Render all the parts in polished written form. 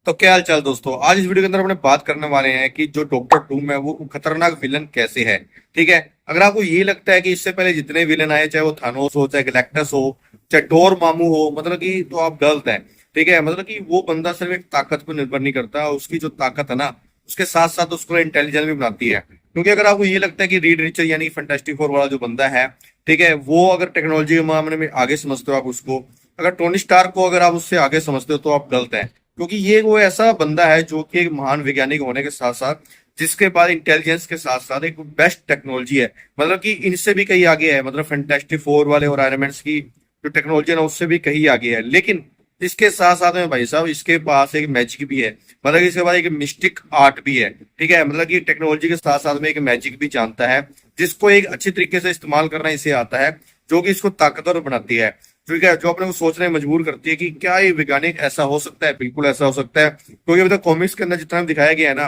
तो क्या हाल चाल दोस्तों। आज इस वीडियो के अंदर अपने बात करने वाले हैं कि जो डॉक्टर डूम है वो खतरनाक विलन कैसे है। ठीक है, अगर आपको ये लगता है कि इससे पहले जितने विलन आए, चाहे वो थानोस हो, चाहे गैलेक्टस हो, चाहे डोर मामू हो, मतलब कि तो आप गलत हैं। ठीक है, मतलब कि वो बंदा सिर्फ एक ताकत पर निर्भर नहीं करता, उसकी जो ताकत है ना, उसके साथ साथ उसको इंटेलिजेंट भी बनाती है। क्योंकि अगर आपको ये लगता है कि रीड रिचर यानी फैंटास्टिक फोर वाला जो बंदा है, ठीक है, वो अगर टेक्नोलॉजी के मामले में आगे समझते हो आप उसको, अगर टोनी स्टार को अगर आप उससे आगे समझते हो तो आप गलत हैं। क्योंकि ये वो ऐसा बंदा है जो कि एक महान वैज्ञानिक होने के साथ साथ, जिसके पास इंटेलिजेंस के साथ साथ एक बेस्ट टेक्नोलॉजी है, मतलब कि इनसे भी कहीं आगे है। मतलब फैंटास्टिक फोर वाले और आयरन मैन की जो टेक्नोलॉजी है ना, उससे भी कहीं आगे है। लेकिन इसके साथ साथ में भाई साहब इसके पास एक मैजिक भी है, मतलब कि इसके पास एक मिस्टिक आर्ट भी है। ठीक है, मतलब कि टेक्नोलॉजी के साथ साथ में एक मैजिक भी जानता है, जिसको एक अच्छी तरीके से इस्तेमाल करना इसे आता है, जो कि इसको ताकतवर बनाती है। ठीक है, जो अपने को सोचने में मजबूर करती है कि क्या ये वैज्ञानिक ऐसा हो सकता है। बिल्कुल ऐसा हो सकता है, क्योंकि अभी तक कॉमिक्स के अंदर जितना दिखाया गया है ना,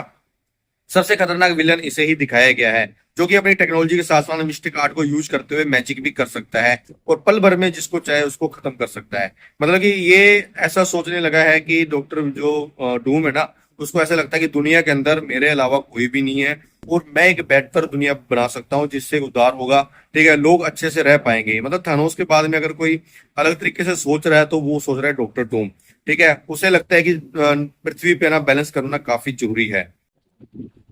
सबसे खतरनाक विलन इसे ही दिखाया गया है, जो कि अपनी टेक्नोलॉजी के साथ साथ मिस्टिक आर्ट को यूज करते हुए मैजिक भी कर सकता है और पल भर में जिसको चाहे उसको खत्म कर सकता है। मतलब कि ये ऐसा सोचने लगा है कि डॉक्टर जो डूम है ना, उसको ऐसा लगता है कि दुनिया के अंदर मेरे अलावा कोई भी नहीं है और मैं एक बेहतर दुनिया बना सकता हूँ जिससे उद्धार होगा। ठीक है, लोग अच्छे से रह पाएंगे। मतलब थानोस के बाद में अगर कोई अलग तरीके से सोच रहा है तो वो सोच रहा है डॉक्टर डूम। ठीक है, उसे लगता है कि पृथ्वी पे ना बैलेंस करना काफी जरूरी है।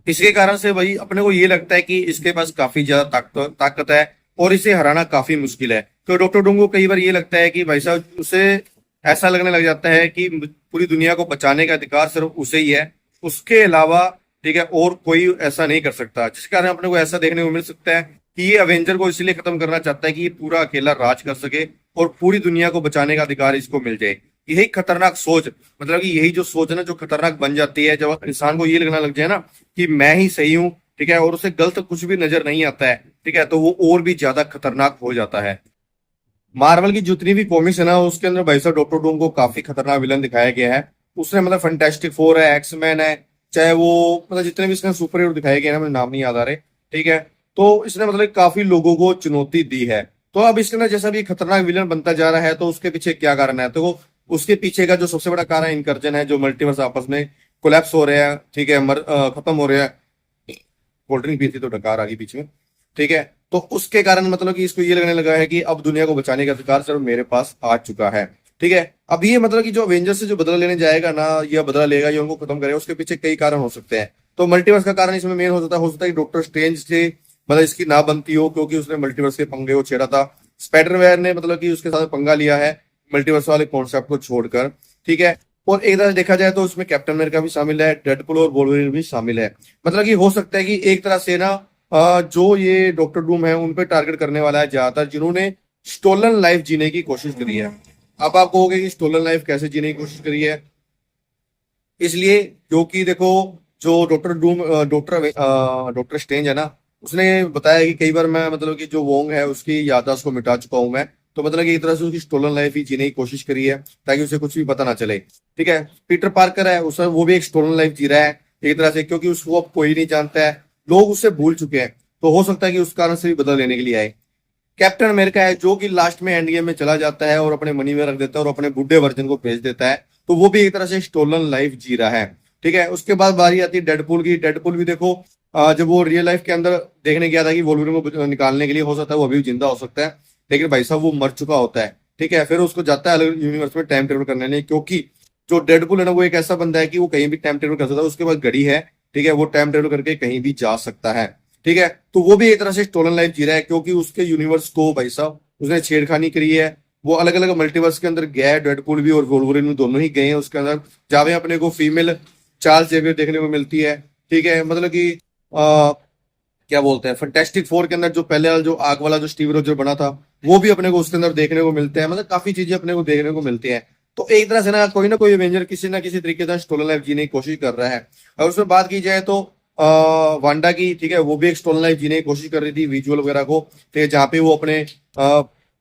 इसके कारण से वही अपने को ये लगता है कि इसके पास काफी ज्यादा ताकत है और इसे हराना काफी मुश्किल है। तो डॉक्टर डूम को कई बार ये लगता है कि भाई साहब उसे ऐसा लगने लग जाता है कि पूरी दुनिया को बचाने का अधिकार सिर्फ उसे ही है, उसके अलावा ठीक है और कोई ऐसा नहीं कर सकता। जिस कारण अपने को ऐसा देखने को मिल सकता है कि ये अवेंजर को इसलिए खत्म करना चाहता है कि ये पूरा अकेला राज कर सके और पूरी दुनिया को बचाने का अधिकार इसको मिल जाए। यही खतरनाक सोच, मतलब कि यही जो सोच है ना, जो खतरनाक बन जाती है जब इंसान को ये लगना लग जाए ना कि मैं ही सही हूँ, ठीक है, और उसे गलत कुछ भी नजर नहीं आता है, ठीक है, तो वो और भी ज्यादा खतरनाक हो जाता है। मार्वल की जितनी भी कॉमिक्स है ना, उसके अंदर भाई साहब डॉक्टर डूम को काफी खतरनाक विलन दिखाया गया है। उसने मतलब फैंटास्टिक फोर है, एक्समैन है, चाहे वो मतलब जितने भी इसके सुपर हीरो दिखाए गए हैं ना, मुझे नाम नहीं याद आ रहे। ठीक है, तो इसने मतलब काफी लोगों को चुनौती दी है। तो अब इसके अंदर जैसा भी खतरनाक विलन बनता जा रहा है, तो उसके पीछे क्या कारण है? तो उसके पीछे का जो सबसे बड़ा कारण इनकर्जन है, जो मल्टीवर्स आपस में कोलैप्स हो रहे हैं, ठीक है, खत्म हो रहे हैं। कोल्ड ड्रिंक पी थी तो डकार आ गई बीच में। ठीक है, तो उसके कारण मतलब कि इसको ये लगने लगा है कि अब दुनिया को बचाने का अधिकार सिर्फ मेरे पास आ चुका है। ठीक है, अब ये मतलब कि जो अवेंजर्स से जो बदला लेने जाएगा ना, या बदला लेगा या उनको खत्म करेगा, उसके पीछे कई कारण हो सकते हैं। तो मल्टीवर्स का कारण इसमें मेन हो सकता है कि डॉक्टर स्ट्रेंज से मतलब इसकी ना बनती हो, क्योंकि उसने मल्टीवर्स के पंगे को छेड़ा था। स्पाइडरमैन ने मतलब कि उसके साथ पंगा लिया है मल्टीवर्स वाले कॉन्सेप्ट को छोड़कर। ठीक है, और एक तरह से देखा जाए तो उसमें कैप्टन अमेरिका भी शामिल है, डेडपुल और वोल्वरिन भी शामिल है। मतलब कि हो सकता है कि एक तरह से ना जो ये डॉक्टर डूम है उन पे टारगेट करने वाला है ज्यादातर, जिन्होंने स्टोलन लाइफ जीने की कोशिश करी है। अब आप कहोगे कि स्टोलन लाइफ कैसे जीने की कोशिश करी है? इसलिए क्योंकि देखो, जो डॉक्टर डूम डॉक्टर स्ट्रेंज है ना, उसने बताया कि कई बार मैं मतलब कि जो वोंग है उसकी याददाश्त को मिटा चुका हूं मैं। तो मतलब कि एक तरह से उसकी स्टोलन लाइफ ही जीने की कोशिश करी है, ताकि उसे कुछ भी पता ना चले। ठीक है, पीटर पार्कर है, उसे वो भी एक स्टोलन लाइफ जी रहा है एक तरह से, क्योंकि उसको अब कोई नहीं जानता है, लोग उससे भूल चुके हैं। तो हो सकता है कि उस कारण से भी बदला लेने के लिए आए। कैप्टन अमेरिका है, जो कि लास्ट में एंड गेम में चला जाता है और अपने मनी में रख देता है और अपने बुढ़े वर्जन को भेज देता है। तो वो भी एक तरह से स्टोलन लाइफ जी रहा है। ठीक है, उसके बाद बारी आती है डेडपुल की। डेडपुल भी देखो, जब वो रियल लाइफ के अंदर देखने गया था कि वोल्वरिन को निकालने के लिए, हो सकता है वो अभी भी जिंदा हो सकता है, लेकिन भाई साहब वो मर चुका होता है। ठीक है, फिर उसको जाता है अलग यूनिवर्स में टाइम ट्रेवल करने लिए, क्योंकि जो डेडपुल है ना, वो एक ऐसा बंदा है कि वो कहीं भी टाइम ट्रेवल कर सकता है, उसके पास घड़ी है। ठीक है, वो टाइम ट्रेवल करके कहीं भी जा सकता है। ठीक है, तो वो भी एक तरह से स्टोलन लाइफ जी रहा है, क्योंकि उसके यूनिवर्स को भाई साहब उसने छेड़खानी करी है। वो अलग अलग मल्टीवर्स के अंदर गया है, डेडपूल भी और वोल्वरिन भी दोनों ही गए हैं उसके अंदर, जहां पे अपने को फीमेल चार्ल्स जेवियर देखने को मिलती है। ठीक है, मतलब कि क्या बोलते हैं, फैंटास्टिक फोर के अंदर जो पहले वाला जो आग वाला जो स्टीव रोजर बना था, वो भी अपने को उसके अंदर देखने को मिलते हैं। मतलब काफी चीजें अपने को देखने को मिलती हैं। तो एक तरह से ना कोई एवेंजर किसी ना किसी तरीके से स्टोलन लाइफ जीने की कोशिश कर रहा है। और उसमें बात की जाए तो वांडा की, ठीक है, वो भी एक स्टोलन लाइफ जीने की कोशिश कर रही थी विजुअल वगैरह को। ठीक है, जहाँ पे वो अपने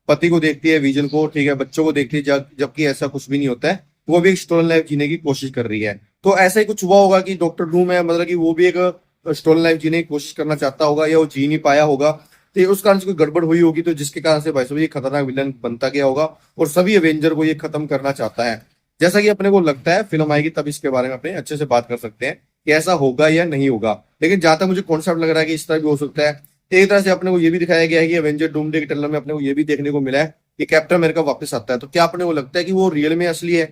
पति को देखती है, विजन को, ठीक है, बच्चों को देखती है, जबकि ऐसा कुछ भी नहीं होता है। वो भी एक स्टोलन लाइफ जीने की कोशिश कर रही है। तो ऐसा ही कुछ हुआ होगा कि डॉक्टर डूम है, मतलब कि वो भी एक स्टोलन लाइफ जीने की कोशिश करना चाहता होगा, या वो जी नहीं पाया होगा। तो उस कारण से कोई गड़बड़ हुई होगी, तो जिसके कारण से भाई साहब ये खतरनाक विलन बनता गया होगा और सभी एवेंजर को ये खत्म करना चाहता है। जैसा कि अपने को लगता है फिल्म आएगी तब इसके बारे में अपने अच्छे से बात कर सकते हैं कि ऐसा होगा या नहीं होगा। लेकिन जहां तक मुझे कॉन्सेप्ट लग रहा है कि इस तरह भी हो सकता है। एक तरह से अपने को ये भी दिखाया गया है कि एवेंजर डूमडे के ट्रेलर में अपने को ये भी देखने को मिला है कि कैप्टन अमेरिका वापस आता है। तो क्या अपने को लगता है कि वो रियल में असली है?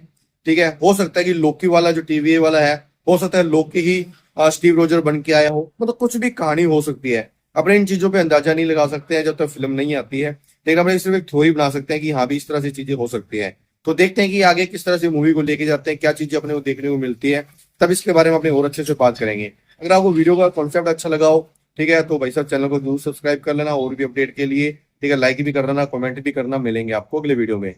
ठीक है, हो सकता है कि लोकी वाला जो टीवीए वाला है, हो सकता है लोकी ही स्टीव रोजर बन के आया हो, मतलब कुछ भी कहानी हो सकती है। अपने इन चीजों पे अंदाजा नहीं लगा सकते हैं जब तक फिल्म नहीं आती है, लेकिन अपने सिर्फ एक थ्योरी बना सकते हैं कि हाँ भी इस तरह से चीजें हो सकती है। तो देखते हैं कि आगे किस तरह से मूवी को लेके जाते हैं, क्या चीजें अपने को देखने को मिलती है, तब इसके बारे में अपने और अच्छे से बात करेंगे। अगर आपको वीडियो का कॉन्सेप्ट अच्छा लगा हो, ठीक है, तो भाई साहब चैनल को जरूर सब्सक्राइब कर लेना और भी अपडेट के लिए। ठीक है, लाइक भी कर लेना, कमेंट भी करना। मिलेंगे आपको अगले वीडियो में।